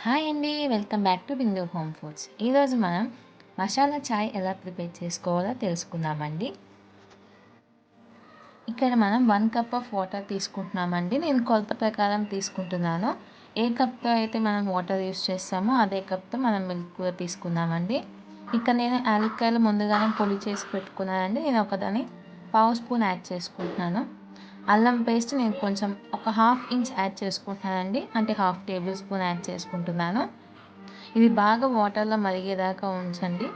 Hi అండి. Welcome back to Bindu home foods. ఈరోజు మనం మసాలా చాయ్ ఎలా ప్రిపేర్ చేసుకోవాలో తెలుసుకుందామండి. ఇక్కడ మనం 1 కప్ ఆఫ్ వాటర్ తీసుకుంటున్నామండి. నేను కొలత ప్రకారం తీసుకుంటున్నాను. ఏ కప్తో అయితే మనం వాటర్ యూస్ చేస్తామో అదే కప్తో మనం మిల్క్ కూడా తీసుకుందామండి. ఇక్కడ నేను యాలక్కాయలు ముందుగానే పొడి చేసి పెట్టుకున్నానండి. నేను ఒకదాన్ని పావు స్పూన్ యాడ్ చేసుకుంటున్నాను. అల్లం పేస్ట్ నేను కొంచెం ఒక హాఫ్ ఇంచ్ యాడ్ చేసుకుంటున్నానండి. అంటే హాఫ్ టేబుల్ స్పూన్ యాడ్ చేసుకుంటున్నాను. ఇది బాగా వాటర్లో మరిగేదాకా ఉంచండి.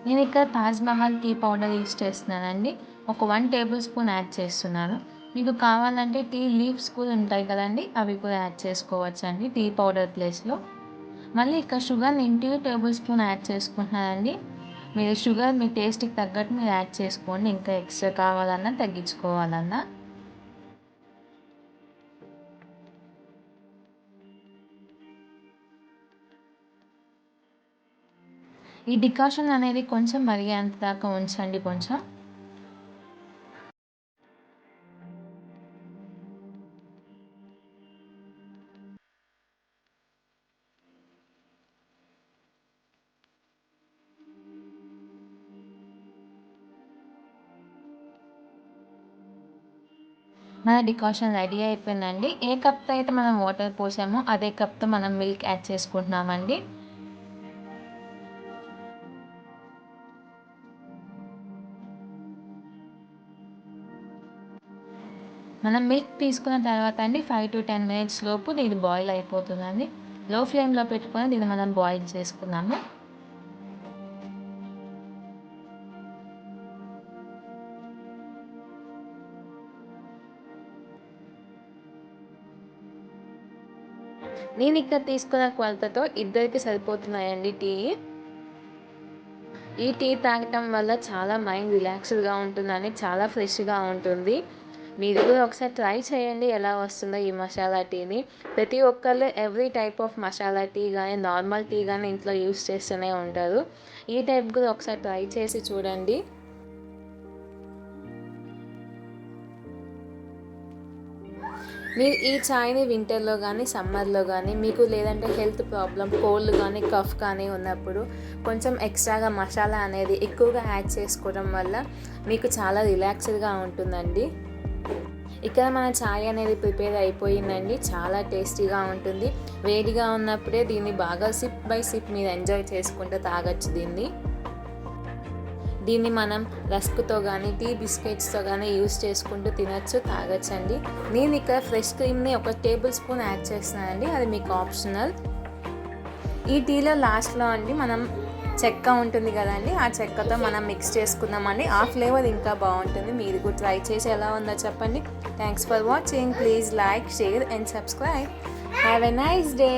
నేను ఇక్కడ Taj Mahal tea powder use చేస్తున్నానండి. ఒక 1 టేబుల్ స్పూన్ యాడ్ చేస్తున్నాను. మీకు కావాలంటే టీ లీవ్స్ కూడా ఉంటాయి కదండి, అవి కూడా యాడ్ చేసుకోవచ్చండి టీ పౌడర్ ప్లేస్లో. మళ్ళీ ఇక్కడ షుగర్ నేను 2 టేబుల్ స్పూన్ యాడ్ చేసుకుంటున్నానండి. మీరు షుగర్ మీ టేస్ట్కి తగ్గట్టు మీరు యాడ్ చేసుకోండి. ఇంకా ఎక్స్ట్రా కావాలన్నా తగ్గించుకోవాలన్నా. ఈ డికాషన్ అనేది కొంచెం మరిగేంత దాకా ఉంచండి. కొంచెం మన డికాషన్ రెడీ అయిపోయిందండి. ఏ కప్తో అయితే మనం వాటర్ పోసామో అదే కప్తో మనం మిల్క్ యాడ్ చేసుకుంటున్నామండి. మనం మిల్క్ తీసుకున్న తర్వాత అండి 5 to 10 మినిట్స్ లోపు ఇది బాయిల్ అయిపోతుందండి. లో ఫ్లేమ్లో పెట్టుకొని దీన్ని మనం బాయిల్ చేసుకున్నాము. నేను ఇక్కడ తీసుకున్న కొలతతో ఇద్దరికి సరిపోతున్నాయండి టీ. ఈ టీ తాగటం వల్ల చాలా మైండ్ రిలాక్స్డ్గా ఉంటుందని, చాలా ఫ్రెష్గా ఉంటుంది. మీరు కూడా ఒకసారి ట్రై చేయండి ఎలా వస్తుందో ఈ మసాలా టీని. ప్రతి ఒక్కళ్ళు every type of masala tea కానీ నార్మల్ టీ కానీ ఇంట్లో యూస్ చేస్తూనే ఉంటారు. ఈ టైప్ కూడా ఒకసారి ట్రై చేసి చూడండి. మీరు ఈ చాయ్ని వింటర్లో కానీ సమ్మర్లో కానీ మీకు లేదంటే హెల్త్ ప్రాబ్లం కోల్డ్ కానీ కఫ్ కానీ ఉన్నప్పుడు కొంచెం ఎక్స్ట్రాగా మసాలా అనేది ఎక్కువగా యాడ్ చేసుకోవడం వల్ల మీకు చాలా రిలాక్స్డ్గా ఉంటుందండి. ఇక్కడ మన చాయ్ అనేది ప్రిపేర్ అయిపోయిందండి. చాలా టేస్టీగా ఉంటుంది. వేడిగా ఉన్నప్పుడే దీన్ని బాగా సిప్ బై సిప్ మీరు ఎంజాయ్ చేసుకుంటూ తాగొచ్చు. దీన్ని మనం రస్క్తో కానీ టీ బిస్కెట్స్తో కానీ యూస్ చేసుకుంటూ తినచ్చు, తాగొచ్చండి. నేను ఇక్కడ ఫ్రెష్ క్రీమ్ని 1 టేబుల్ స్పూన్ యాడ్ చేస్తున్నానండి. అది మీకు ఆప్షనల్. ఈ టీలో లాస్ట్లో అండి మనం చెక్క ఉంటుంది కదండి, ఆ చెక్కతో మనం మిక్స్ చేసుకుందామండి. ఆ ఫ్లేవర్ ఇంకా బాగుంటుంది. మీరు కూడా ట్రై చేసి ఎలా ఉందో చెప్పండి. Thanks for watching. Please like, share and subscribe. Have a nice day.